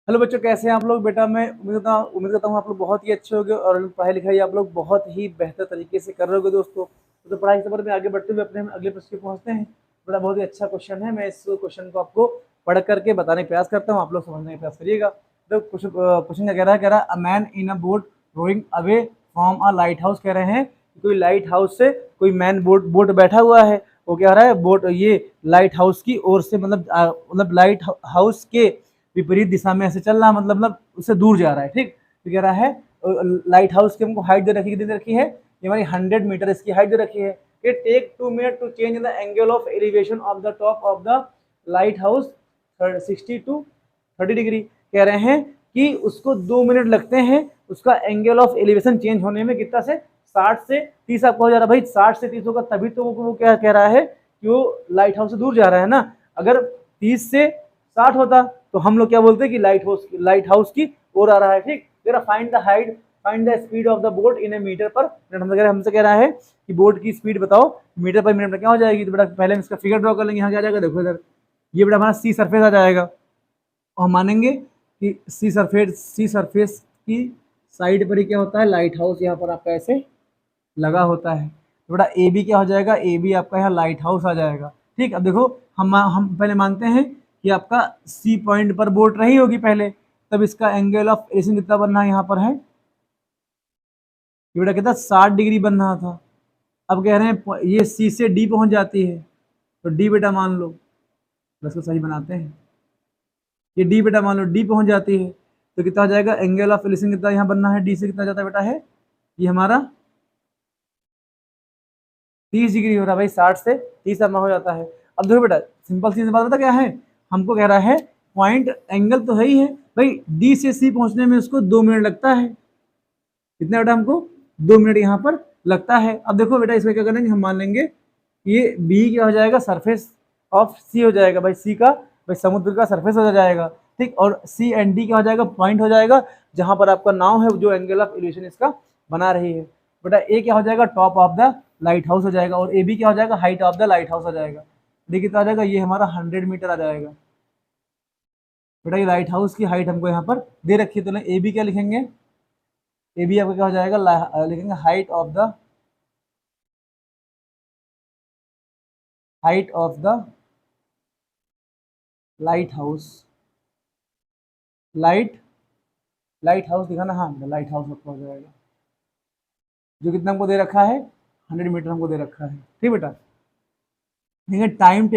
Hello बच्चों, कैसे हैं आप लोग। बेटा मैं उम्मीद करता हूँ आप लोग बहुत ही अच्छे होंगे और पढ़ाई लिखाई आप लोग बहुत ही बेहतर तरीके से कर रहे होगे दोस्तों। तो पढ़ाई सफर में आगे बढ़ते हुए अपने हम अगले प्रश्न पे पहुंचते हैं। बड़ा बहुत ही अच्छा क्वेश्चन है। मैं इस क्वेश्चन को आपको पढ़ करके बताने का प्रयास करता हूँ, आप लोग समझने का प्रयास करिएगा। तो क्वेश्चन क्या कह रहा है a man in a boat rowing away from a lighthouse. कह रहे हैं कि कोई लाइट हाउस से कोई मैन बोट बोट बैठा हुआ है। वो कह रहा है बोट ये लाइट हाउस की ओर से मतलब लाइट हाउस के विपरीत दिशा में ऐसे चल रहा है, मतलब उससे दूर जा रहा है। ठीक, तो कह रहा है लाइट हाउस की हमको हाइट दे रखी, कितनी दे रखी है, ये हमारी 100 मीटर इसकी हाइट दे रखी है। It take 2 minute to change the angle of elevation of the top of the lighthouse 60 to 30 degree. कह रहे हैं कि उसको 2 मिनट लगते हैं उसका एंगल ऑफ एलिवेशन चेंज होने में। कितना से 60 से 30 आपको हो जा रहा है भाई, 60 से 30 होगा तभी तो वो क्या कह रहा है कि वो लाइट हाउस से दूर जा रहा है ना। अगर 30 से 60 होता तो हम लोग क्या बोलते हैं कि लाइट हाउस की ओर आ रहा है। ठीक, जरा find the speed of the boat in a metre per minute. हमसे कह रहा है कि बोट की स्पीड बताओ मीटर पर मिनट में क्या हो जाएगी। तो बेटा पहले हम इसका फिगर ड्रॉ कर लेंगे। यहाँ क्या आ जाएगा, देखो इधर ये बेटा हमारा सी सरफेस आ जाएगा और हम मानेंगे कि सी सरफेस की साइड पर ही क्या होता है, लाइट हाउस यहाँ पर आपका ऐसे लगा होता है। तो बेटा ए बी क्या हो जाएगा, ए बी आपका यहाँ लाइट हाउस आ जाएगा। ठीक, अब देखो हम पहले मानते हैं कि आपका सी पॉइंट पर बोट रही होगी पहले, तब इसका एंगल ऑफ एलिवेशन कितना बनना है यहाँ पर है, ये बेटा कितना 60 डिग्री बन रहा था। अब कह रहे हैं ये सी से डी पहुंच जाती है, तो डी बेटा मान लो, बस को सही बनाते हैं, ये डी बेटा मान लो डी पहुंच जाती है, तो कितना हो जाएगा एंगल ऑफ एलिवेशन कितना यहाँ बनना है, डी से कितना जाता है बेटा है, ये हमारा 30 डिग्री हो रहा है भाई, 60 से 30 अपना हो जाता है। अब देखो बेटा सिंपल सी बात बता क्या है, हमको कह रहा है पॉइंट एंगल तो है ही है भाई, डी से सी पहुंचने में उसको 2 मिनट लगता है। कितना बेटा हमको 2 मिनट यहाँ पर लगता है। अब देखो बेटा इसमें क्या करेंगे, हम मान लेंगे ये बी क्या हो जाएगा, सरफेस ऑफ सी हो जाएगा भाई, सी का भाई समुद्र का सरफेस हो जाएगा। ठीक, और सी एंड डी क्या हो जाएगा, पॉइंट हो जाएगा जहां पर आपका नाव है जो एंगल ऑफ एलिवेशन इसका बना रही है। बेटा ए क्या हो जाएगा, top of the light house हो जाएगा, और ए बी क्या हो जाएगा, height of the light house हो जाएगा। डी कितना आ जाएगा, ये हमारा 100 मीटर आ जाएगा। बेटा ये लाइट हाउस की हाइट हमको यहाँ पर दे रखी है, तो ए बी क्या लिखेंगे, ए बी आपका क्या हो जाएगा, लिखेंगे height of the light house. Light light house दिखाना, हाँ लाइट हाउस आपका हो जाएगा, जो कितना हमको दे रखा है 100 मीटर हमको दे रखा है। ठीक बेटा, टाइम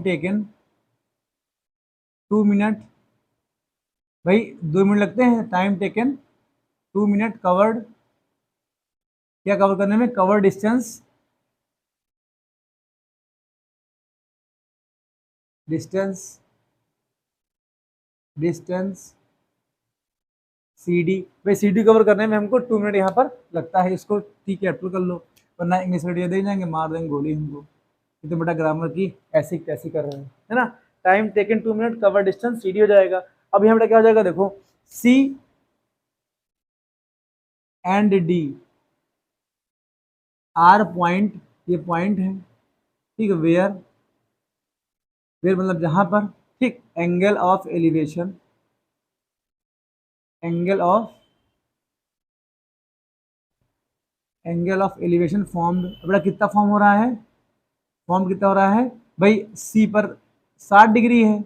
टेकन 2 मिनट भाई, 2 मिनट लगते हैं। टाइम टेकन 2 मिनट, कवर्ड क्या कवर करने में, cover distance distance distance C D भाई, सी डी कवर करने में हमको 2 मिनट यहाँ पर लगता है। इसको टी कैपिटल कर लो, वरना इंग्लिश मीडियम दे जाएंगे, मार देंगे गोली हमको। ये तो बेटा ग्रामर की ऐसी तैसी कर रहे हैं, है ना। Time taken 2 minute, cover distance C D हो जाएगा। अब यहाँ बेटा क्या हो जाएगा, देखो C and D are point, ये पॉइंट है। ठीक है, वेयर वेयर मतलब जहां पर। ठीक, एंगल ऑफ एलिवेशन फॉर्म बेटा कितना फॉर्म हो रहा है, फॉर्म कितना हो रहा है भाई, सी पर 60 डिग्री है,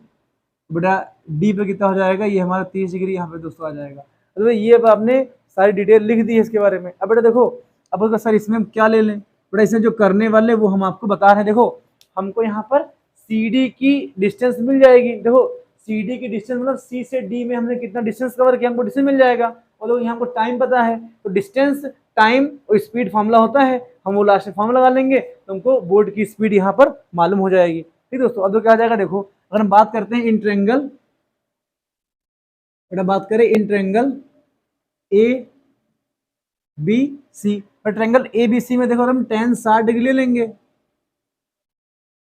बेटा डी पे कितना हो जाएगा, ये हमारा 30 डिग्री यहाँ पे दोस्तों आ जाएगा। तो भाई ये अब आपने सारी डिटेल लिख दी है इसके बारे में। अब बेटा देखो, अब अगर सर इसमें हम क्या ले लें, बेटा इसमें जो करने वाले वो हम आपको बता रहे हैं। देखो हमको यहाँ पर सी डी की डिस्टेंस मिल जाएगी। देखो सी डी की डिस्टेंस मतलब सी से डी में हमने कितना डिस्टेंस कवर किया, हमको डिस्टेंस मिल जाएगा। और देखो यहाँ हमको टाइम पता है, तो डिस्टेंस टाइम और स्पीड फॉर्मूला होता है, हम वो लास्ट में फॉर्मूला लगा लेंगे तो हमको बोर्ड की स्पीड यहाँ पर मालूम हो जाएगी। ठीक दोस्तों, अब तो क्या आ जाएगा, देखो अगर हम बात करते हैं इन ट्रेंगल, बेटा बात करें in triangle A B C, पर ट्रेंगल ए बी सी में देखो हम tan 60 डिग्री ले लेंगे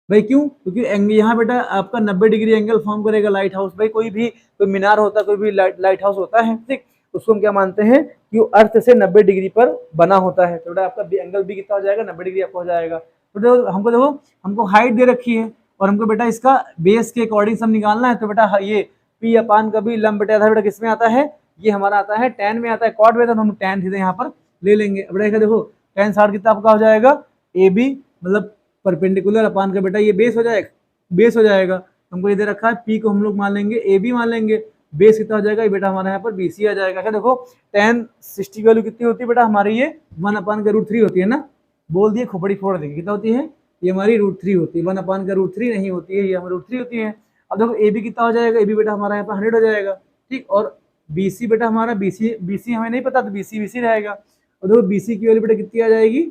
भाई। क्यों, क्योंकि यहाँ बेटा आपका 90 डिग्री एंगल फॉर्म करेगा लाइट हाउस। भाई कोई मीनार होता है, कोई भी लाइट हाउस होता है, ठीक, उसको हम क्या मानते हैं कि वो अर्थ से 90 डिग्री पर बना होता है। तो बेटा आपका एंगल भी कितना हो जाएगा, 90 डिग्री आपका हो जाएगा। तो हमको देखो हमको हाइट दे रखी है और हमको बेटा इसका बेस के अकॉर्डिंग सब निकालना है। तो बेटा ये पी अपान का भी लंब बटे आधा बेटा किस में आता है, ये हमारा आता है tan में आता है, कॉट में आता है, तो हम tan थीटा यहाँ पर ले लेंगे। बेटा देखो tan 60 कितना आपका हो जाएगा, ए बी मतलब परपेंडिकुलर अपान का बेटा ये बेस हो जाएगा, बेस हो जाएगा। हमको ये दे रखा है पी को हम लोग मान लेंगे ए बी मान लेंगे, बेस कितना हो जाएगा, ये बेटा हमारे यहाँ पर बी सी आ जाएगा। क्या देखो tan 60 की वैल्यू कितनी होती है बेटा हमारी, ये 1/√3 होती है ना, बोल दिए खोपड़ी फोड़ देंगे, कितना होती है, ये हमारी √3 होती है, 1/√3 नहीं होती है, ये हमारी √3 होती है। अब देखो ए बी कितना हो जाएगा, ए बी बेटा हमारा यहाँ पर 100 हो जाएगा, ठीक। और बी सी बेटा हमारा बी सी हमें नहीं पता, तो बी सी रहेगा। और देखो बी सी की वैल्यू बेटा कितनी आ जाएगी,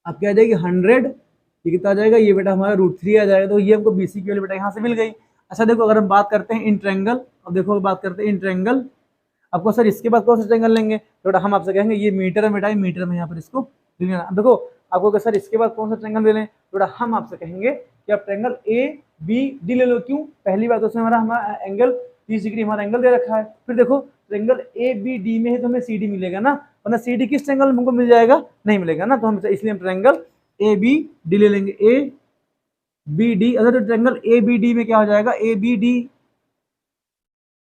अब क्या आ जाएगी 100, ये कितना आ जाएगा, ये बेटा हमारा √3 आ जाएगा। तो ये हमको बी सी की वैल्यू बेटा यहाँ से मिल गई। अच्छा देखो अगर हम बात करते हैं इन ट्रायंगल, अब देखो बात करते हैं इन ट्रायंगल, आपको सर इसके बाद कौन सा ट्रायंगल लेंगे, तो बेटा हम आपसे कहेंगे ये मीटर में बेटा, मीटर में यहाँ पर इसको लेना। अब देखो आपको सर इसके बाद कौन सा ट्रायंगल ले लें, तो बेटा हम आपसे कहेंगे कि आप ट्रायंगल ए बी डी ले लो। क्यों, पहली बात उसमें हमारा एंगल 30 डिग्री हमारा एंगल दे रखा है। फिर देखो ट्रायंगल ए बी डी में है तो हमें सी डी मिलेगा ना, वरना सी डी किस ट्रायंगल में हमको मिल जाएगा, नहीं मिलेगा ना। तो हम इसलिए हम ट्रायंगल ए बी डी ले लेंगे, ए बी डी। अगर तो ट्रायंगल ए बी डी में क्या हो जाएगा, ए बी डी,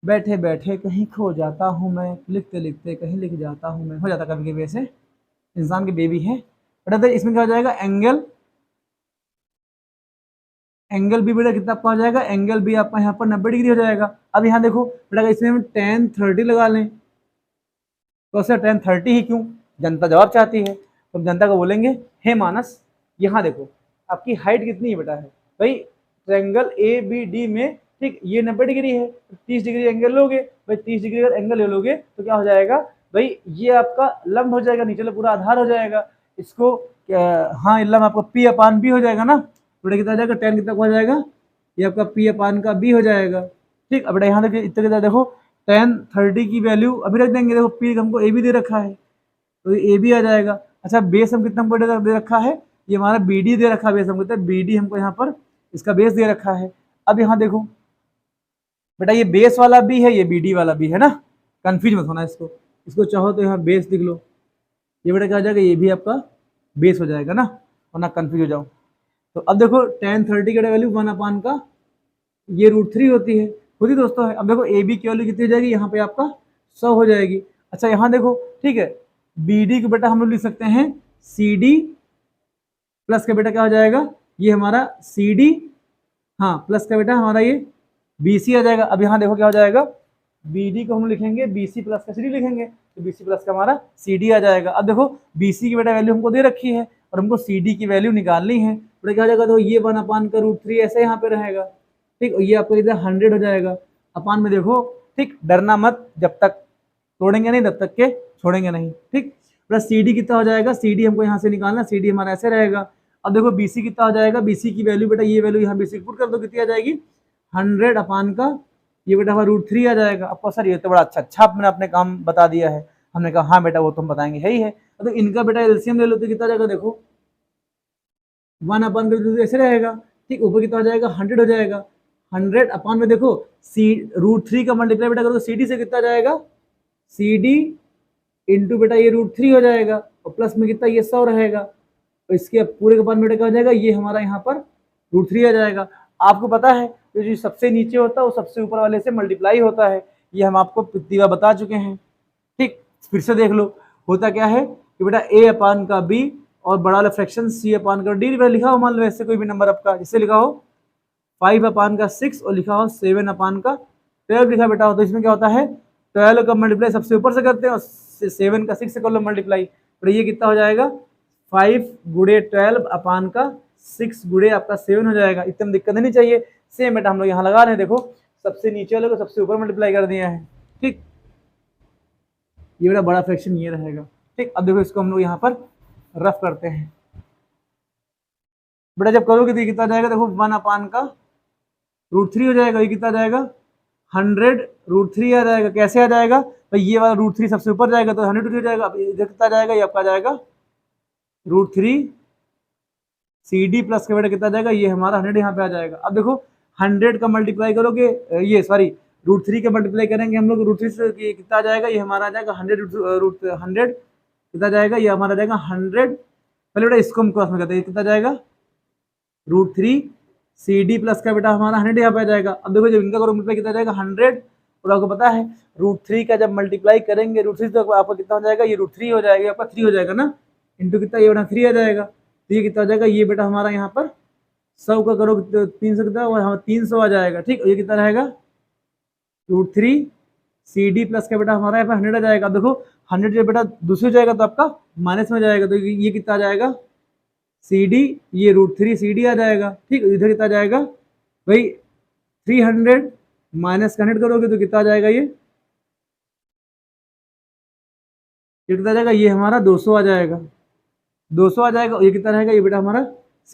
बैठे बैठे कहीं खो जाता हूँ मैं, लिखते लिखते कहीं लिख जाता हूँ मैं, हो जाता कभी कभी ऐसे, इंसान की बेबी है बेटा। तो इसमें क्या हो जाएगा, एंगल, एंगल भी बेटा कितना आपका हो जाएगा, एंगल भी आपका यहाँ पर 90 डिग्री हो जाएगा। अब यहाँ देखो बेटा इसमें हम tan 30 लगा लें, तो सर tan 30 ही क्यों, जनता जवाब चाहती है, तो जनता को बोलेंगे हे मानस, यहाँ देखो आपकी हाइट कितनी है बेटा है भाई, ट्रायंगल ए बी डी में, ठीक ये 90 डिग्री है, 30 डिग्री एंगल लोगे भाई, 30 डिग्री अगर एंगल ले लोगे तो क्या हो जाएगा भाई, ये आपका लंब हो जाएगा, नीचे पूरा आधार हो जाएगा इसको, हाँ लंब आपका पी अपान बी हो जाएगा ना, बेटा कितना हो जाएगा, tan कितना हो जाएगा, ये आपका पी अपान का बी हो जाएगा, ठीक। अब बेटा यहाँ देखिए इतना कितना देखो tan 30 की वैल्यू अभी रख देंगे, देखो पी हमको ए बी दे रखा है तो ए बी आ जाएगा। अच्छा बेस हम कितना हमको दे रखा है, ये हमारा बी डी दे रखा है, बेस हमको बी डी हमको यहाँ पर इसका बेस दे रखा है। अब यहाँ देखो बेटा ये बेस वाला भी है, ये बी डी वाला भी है ना, कंफ्यूज मत होना इसको, इसको चाहो तो यहाँ बेस लिख लो, ये बेटा क्या हो जाएगा, ये भी आपका बेस हो जाएगा ना, वरना कंफ्यूज हो जाओ। तो अब देखो tan 30 का वैल्यू 1/, का ये √3 होती है, खुद ही दोस्तों है। अब देखो ए बी की वैल्यू कितनी हो जाएगी, यहाँ पे आपका 100 हो जाएगी। अच्छा यहाँ देखो ठीक है, बी डी को बेटा हम लोग लिख सकते हैं सी डी प्लस का बेटा क्या हो जाएगा, ये हमारा सी डी, हाँ प्लस का बेटा हमारा ये बी सी आ जाएगा। अब यहाँ देखो क्या हो जाएगा, बी डी को हम लिखेंगे बी सी प्लस का सी डी लिखेंगे, तो बी सी प्लस का हमारा सी डी आ जाएगा। अब देखो बी सी की बेटा वैल्यू हमको दे रखी है और हमको सी डी की वैल्यू निकालनी है, तो क्या हो जाएगा, तो ये 1/√3 ऐसे यहाँ पे रहेगा, ठीक। और ये आपको इधर 100 हो जाएगा अपान में, देखो ठीक, डरना मत, जब तक तोड़ेंगे नहीं तब तक के छोड़ेंगे नहीं, ठीक। प्लस सी डी कितना हो जाएगा, सी डी हमको यहाँ से निकालना, सी डी हमारा ऐसे रहेगा। अब देखो बी सी कितना हो जाएगा, बी सी की वैल्यू बेटा ये वैल्यू यहाँ बी सी पुट कर दो, कितनी आ जाएगी 100 अपान का ये बेटा हमारा √3 आ जाएगा। आपको सर ये तो बड़ा अच्छा आपने अपने काम बता दिया है, हमने कहा हाँ बेटा वो तुम बताएंगे, है ही है। तो इनका बेटा एलसीएम ले लो तो कितना जाएगा, देखो 1/, ऐसे रहेगा, ठीक। ऊपर कितना हो जाएगा 100 हो जाएगा, 100 अपान में देखो सी √3 का मल्टीप्लाई बेटा करो सी डी से कितना जाएगा, सी डी इंटू बेटा ये √3 हो जाएगा, और प्लस में कितना ये 100 रहेगा, तो इसके पूरे का पान बेटा क्या हो जाएगा, ये हमारा यहाँ पर √3 आ जाएगा। आपको पता है तो जो सबसे नीचे होता है वो सबसे ऊपर वाले से मल्टीप्लाई होता है, ये हम आपको कितनी बार बता चुके हैं, ठीक। फिर से देख लो होता क्या है कि बेटा ए अपान का बी और बड़ा वाला फ्रैक्शन सी अपान का डी लिखा हो, मान लो ऐसे कोई भी नंबर आपका, जिससे लिखा हो 5 अपान का 6 और लिखा हो 7 अपान का 12 लिखा बेटा हो, तो इसमें क्या होता है 12 का मल्टीप्लाई सबसे ऊपर से करते हैं और 7 का 6 से कर लो मल्टीप्लाई, तो ये कितना हो जाएगा 5 गुणे 12 अपान का 6 गुणे आपका 7 हो जाएगा। इतनी दिक्कत नहीं चाहिए, सेम बेटा हम लोग यहाँ लगा रहे हैं, देखो सबसे नीचे वाले को सबसे ऊपर मल्टीप्लाई कर दिया है, ठीक। ये बेटा बड़ा फ्रैक्शन ये रहेगा, ठीक। अब देखो इसको हम लोग यहाँ पर रफ करते हैं बेटा, जब करोगे तो ये कितना जाएगा, देखो 1 अपान का √3 हो जाएगा, ये कितना जाएगा 100 √3 आ जाएगा। कैसे आ जाएगा भाई, ये वाला √3 सबसे ऊपर जाएगा तो 100 हो जाएगा, इधर कितना जाएगा, ये आपका जाएगा √3 सी डी प्लस का बेटा कितना जाएगा, ये हमारा 100 यहाँ पे आ जाएगा। अब देखो 100 का मल्टीप्लाई करोगे, ये सॉरी √3 का मल्टीप्लाई करेंगे हम लोग √3 से, कितना आ जाएगा, ये हमारा आ जाएगा 100 कितना जाएगा, ये हमारा जाएगा 100, पहले बेटा इसको हम क्रॉस में करते हैं, कितना जाएगा √3 सी डी प्लस का बेटा हमारा 100 यहाँ पे आ जाएगा। अब देखो जब इनका करो मल्टीप्लाई कितना जाएगा 100, और आपको पता है √3 का जब मल्टीप्लाई करेंगे √3 तो आपका कितना हो जाएगा, ये √3 हो जाएगा, आपका 3 हो जाएगा ना, इंटू कितना ये बेटा 3 आ जाएगा। तो ये कितना हो जाएगा, ये बेटा हमारा यहाँ पर 100 का करो 300 कितना, और 300 आ जाएगा। ठीक, ये कितना रहेगा √3 सी डी प्लस का बेटा हमारा यहाँ पर 100 आ जाएगा। अब देखो 100 जो बेटा दूसरी जाएगा तो आपका माइनस में जाएगा, तो ये कितना आ जाएगा सी डी, ये √3 सी डी आ जाएगा। ठीक, इधर कितना जाएगा भाई 300 माइनस 100 करोगे तो कितना आ जाएगा, ये कितना आ जाएगा, ये हमारा 200 आ जाएगा, 200 आ जाएगा। और ये कितना रहेगा, ये बेटा हमारा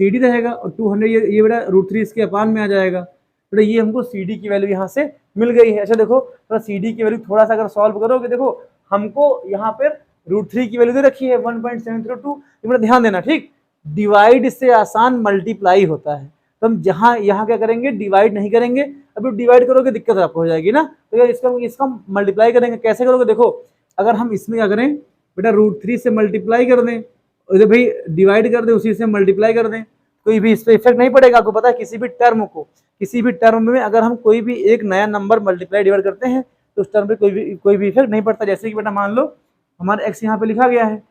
सी डी रहेगा, और 200 ये बेटा √3 इसके अपान में आ जाएगा। तो ये हमको सी डी की वैल्यू यहाँ से मिल गई है। अच्छा देखो थोड़ा सी डी की वैल्यू थोड़ा सा अगर सॉल्व करोगे, देखो हमको यहाँ पर √3 की वैल्यू दे रखी है 1.702, ये बेटा ध्यान देना। ठीक, डिवाइड से आसान मल्टीप्लाई होता है, तो हम जहाँ यहाँ क्या करेंगे, डिवाइड नहीं करेंगे। अभी डिवाइड करोगे दिक्कत आपको हो जाएगी ना, तो इसका मल्टीप्लाई करेंगे। कैसे करोगे, देखो अगर हम इसमें क्या करें बेटा √3 से मल्टीप्लाई कर दें, और भाई डिवाइड कर दे उसी से मल्टीप्लाई कर दें, कोई भी इस पर इफेक्ट नहीं पड़ेगा। आपको पता है किसी भी टर्म में अगर हम कोई भी एक नया नंबर मल्टीप्लाई डिवाइड करते हैं तो उस टर्म पे कोई भी इफेक्ट नहीं पड़ता। जैसे कि बेटा मान लो हमारा x यहाँ पे लिखा गया है,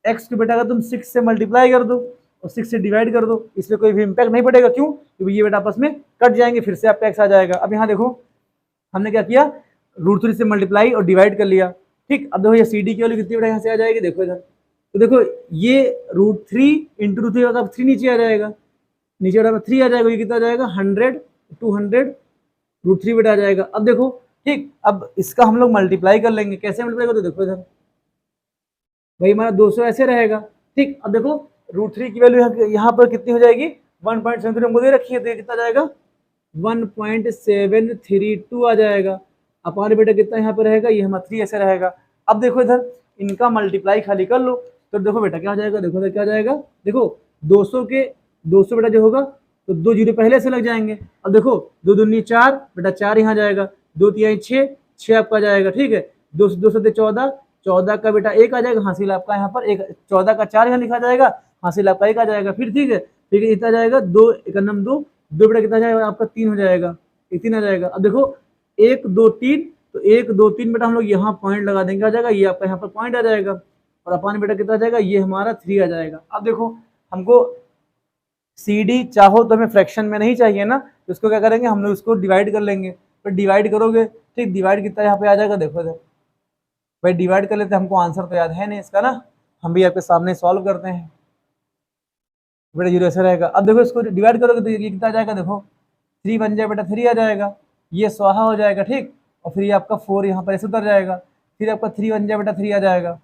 x को बेटा अगर तुम 6 से मल्टीप्लाई कर दो और 6 से डिवाइड कर दो, इसमें कोई भी इम्पैक्ट नहीं पड़ेगा। क्यों, क्योंकि ये बेटा आपस में कट जाएंगे, फिर से आपका x आ जाएगा। अब यहाँ देखो हमने क्या किया, √3 से मल्टीप्लाई और डिवाइड कर लिया। ठीक, अब देखो ये सी डी की वैल्यू कितनी बेटा यहाँ से आ जाएगी, देखो इधर, तो देखो ये √3 इंटू √3 होगा, 3 नीचे आ जाएगा, नीचे बेटा 3 आ जाएगा, ये कितना आ जाएगा 100 200 √3 बेटा आ जाएगा। अब देखो ठीक, अब इसका हम लोग मल्टीप्लाई कर लेंगे। कैसे मल्टीप्लाई करते, देखो इधर भाई हमारा 200 ऐसे रहेगा। ठीक, अब देखो √3 की वैल्यू यहाँ पर कितनी हो जाएगी 1.73 हमको दे रखी है, तो ये कितना जाएगा 1.732 आ जाएगा। अपान बेटा कितना यहाँ पे रहेगा, ये हमारा 3 ऐसे रहेगा। अब देखो इधर इनका मल्टीप्लाई खाली कर लो, तो देखो बेटा क्या हो जाएगा, देखो क्या जाएगा, देखो 200 बेटा जो होगा तो 2 जीरो पहले से लग जाएंगे। अब देखो 2 दूनी 4 बेटा 4 यहाँ जाएगा, 2 तिहाई 6 आपका जाएगा। ठीक है, 2 सते 14 का बेटा 1 आ जाएगा, हासिल आपका यहाँ पर 1, 14 का 4 यहाँ लिखा जाएगा, हासिल आपका 1 आ जाएगा। फिर ठीक है, फिर इतना जाएगा 2 एकनम 2 बेटा कितना जाएगा आपका 3 हो जाएगा, 3 आ जाएगा। अब देखो 1 2 3, तो 1 2 3 बेटा हम लोग यहाँ पॉइंट लगा देंगे, आ जाएगा ये आपका यहाँ पर पॉइंट आ जाएगा, और अपान बेटा कितना आ जाएगा, ये हमारा 3 आ जाएगा। अब देखो हमको सी डी चाहो तो हमें फ्रैक्शन में नहीं चाहिए ना, तो इसको क्या करेंगे हम लोग इसको डिवाइड कर लेंगे। तो डिवाइड करोगे, ठीक, डिवाइड कितना यहाँ पे आ जाएगा, देखो इधर भाई डिवाइड कर लेते हैं, हमको आंसर तो याद है नहीं इसका ना, हम भी आपके सामने सॉल्व करते हैं। बेटा 0 ऐसे रहेगा। अब देखो इसको डिवाइड करोगे तो ये कितना आ जाएगा, देखो 3 बन जाए बेटा 3 आ जाएगा, ये स्वाहा हो जाएगा। ठीक, और फिर ये आपका 4 यहाँ पर ऐसे उतर जाएगा, फिर आपका 3 बन जाए बेटा 3 आ जाएगा,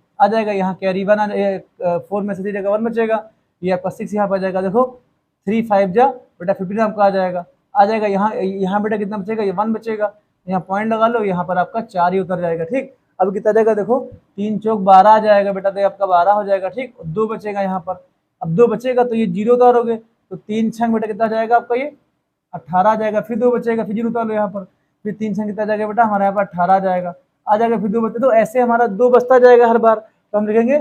यहाँ कैरी 1 आ जाएगा, 4 में से 3 जगह 1 बचेगा, ये आपका 6 यहाँ पर आ जाएगा। देखो 3 5 जा बेटा 15 आपका आ जाएगा। यहाँ बेटा कितना बचेगा, ये 1 बचेगा, यहाँ पॉइंट लगा लो, यहाँ पर आपका 4 ही उतर जाएगा। ठीक, अब कितना जाएगा, देखो 3 चौक 12 आ जाएगा बेटा, तो आपका 12 हो जाएगा। ठीक, 2 बचेगा यहाँ पर, अब 2 बचेगा तो ये 0 उतारोगे, तो 3 छंग बेटा कितना जाएगा आपका, ये 18 आ जाएगा। फिर 2 बचेगा, फिर 0 उतार लो यहाँ पर, फिर 3 छंग कितना जाएगा बेटा हमारे यहाँ पर 18 आ जाएगा, फिर 2 बचे, तो ऐसे हमारा 2 बचता जाएगा हर बार। तो हम लिखेंगे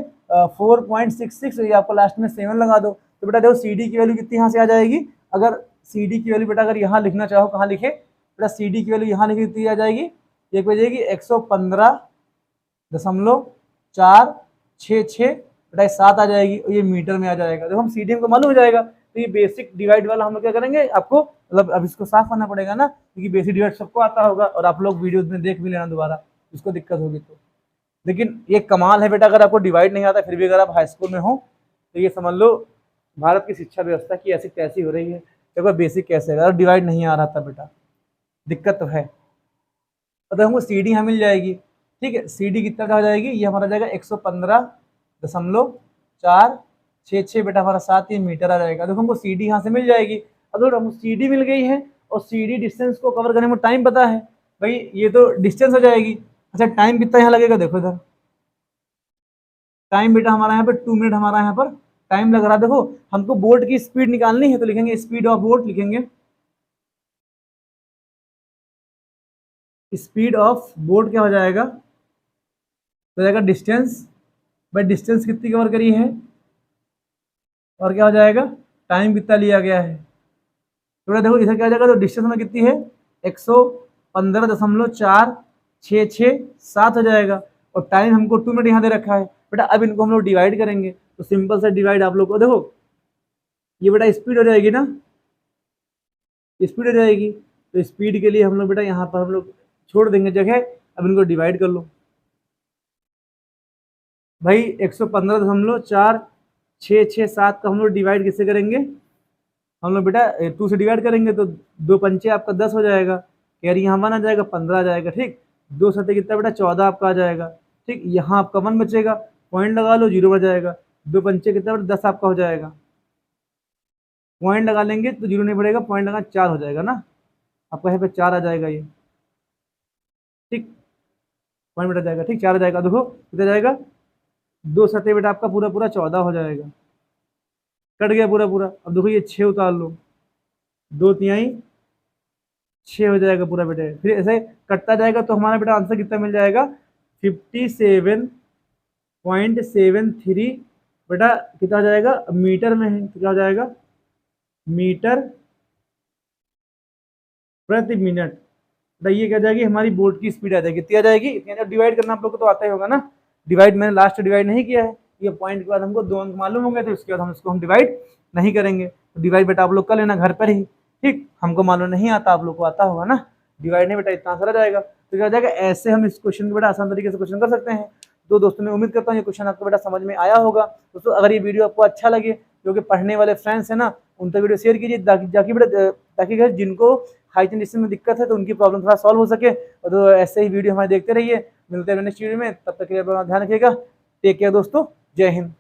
4.66, ये आपको लास्ट में 7 लगा दो, तो बेटा देखो सी डी की वैल्यू कितनी यहाँ से आ जाएगी। अगर सी डी की वैल्यू बेटा अगर यहाँ लिखना चाहो, कहाँ लिखे बेटा, सी डी की वैल्यू यहाँ लिखी कितनी आ जाएगी, एक बजेगी 115.466 बेटा 7 आ जाएगी, और ये मीटर में आ जाएगा। देखो हम सी डी हमको मालूम हो जाएगा, तो ये बेसिक डिवाइड वाला हम लोग क्या करेंगे, आपको मतलब अब इसको साफ करना पड़ेगा ना, क्योंकि बेसिक डिवाइड सबको आता होगा, और आप लोग वीडियोज में देख भी लेना दोबारा, इसको दिक्कत होगी तो। लेकिन ये कमाल है बेटा, अगर आपको डिवाइड नहीं आता फिर भी अगर आप हाई स्कूल में हो तो ये समझ लो भारत की शिक्षा व्यवस्था की ऐसी कैसी हो रही है। देखो बेसिक कैसे है, अगर डिवाइड नहीं आ रहा था बेटा, दिक्कत तो है। तो हमको सी डी यहाँ मिल जाएगी। ठीक है, सी डी कितना का हो जाएगी, ये हमारा जाएगा 115.466 बेटा हमारा 7 ये मीटर आ जाएगा। देखो हमको सी डी यहाँ से मिल जाएगी। अब देखो हमको सी डी मिल गई है, और सी डी डिस्टेंस को कवर करने में टाइम पता है भाई, ये तो डिस्टेंस हो जाएगी। अच्छा टाइम कितना यहाँ लगेगा, देखो इधर टाइम बेटा हमारा यहाँ पर 2 मिनट हमारा यहाँ पर टाइम लग रहा है। देखो हमको बोट की स्पीड निकालनी है, तो लिखेंगे स्पीड ऑफ बोट, लिखेंगे स्पीड ऑफ बोट क्या हो जाएगा, तो जाएगा डिस्टेंस, भाई डिस्टेंस कितनी कवर करी है, और क्या हो जाएगा टाइम कितना लिया गया है। तो बेटा देखो इधर क्या आ जाएगा, तो डिस्टेंस में कितनी है 115.46667 हो जाएगा, और टाइम हमको 2 मिनट यहाँ दे रखा है। बेटा अब इनको हम लोग डिवाइड करेंगे, तो सिंपल से डिवाइड आप लोग को देखो, ये बेटा स्पीड हो जाएगी ना, स्पीड हो जाएगी। तो स्पीड के लिए हम लोग बेटा यहाँ पर हम लोग छोड़ देंगे जगह, अब इनको डिवाइड कर लो भाई। 115.4667 का हम लोग डिवाइड किससे करेंगे, हम लोग बेटा 2 से डिवाइड करेंगे, तो 2 पंचे आपका 10 हो जाएगा, कैरी यहाँ 1 आ जाएगा, 15 आ जाएगा, ठीक। 2 सत्ते कितना बेटा 14 आपका आ जाएगा, ठीक। यहाँ आपका 1 बचेगा, पॉइंट लगा लो, 0 बच जाएगा। 2 पंचे कितना बेटा 10 आपका हो जाएगा, पॉइंट लगा लेंगे तो 0 नहीं पड़ेगा, पॉइंट लगा 4 हो जाएगा ना, आपका यहाँ पे 4 आ जाएगा ये, ठीक। पॉइंट बेटा जाएगा, ठीक, 4 आ जाएगा। देखो कितना जाएगा, 2 सत्ते बेटा आपका पूरा पूरा 14 हो जाएगा, कट गया पूरा पूरा। अब देखो ये 6 उतार लो, 2 तिहाई 6 हो जाएगा पूरा बेटे, फिर ऐसे कटता जाएगा, तो हमारा बेटा आंसर कितना मिल जाएगा 57.73 बेटा कितना हो जाएगा, मीटर में है तो क्या हो जाएगा, मीटर प्रति मिनट। बेटा ये क्या जाएगी, हमारी बोट की स्पीड आ जाएगी, कितनी आ जाएगी, इतनी। डिवाइड करना आप लोग को तो आता ही होगा ना, डिवाइड मैंने लास्ट डिवाइड नहीं किया है, ये पॉइंट के बाद हमको 2 अंक मालूम होंगे, तो इसके बाद हम इसको डिवाइड नहीं करेंगे। तो डिवाइड बेटा आप लोग कर लेना घर पर ही, ठीक। हमको मालूम नहीं आता, आप लोग को आता होगा ना, डिवाइड नहीं बेटा इतना आंसर आ जाएगा। तो क्या हो जाएगा, ऐसे हम इस क्वेश्चन को बेटा आसान तरीके से क्वेश्चन कर सकते हैं। तो दोस्तों मैं उम्मीद करता हूँ ये क्वेश्चन आपको बेटा समझ में आया होगा। दोस्तों अगर ये वीडियो आपको अच्छा लगे, क्योंकि पढ़ने वाले फ्रेंड्स हैं ना, उन तक वीडियो शेयर कीजिए, ताकि बेटा ताकि जिनको हाइजीन में दिक्कत है तो उनकी प्रॉब्लम थोड़ा सॉल्व हो सके। और तो ऐसे ही वीडियो हमारे देखते रहिए, मिलते हैं नेक्स्ट वीडियो में, तब तक के लिए अपना ध्यान रखिएगा। टेक केयर दोस्तों, जय हिंद।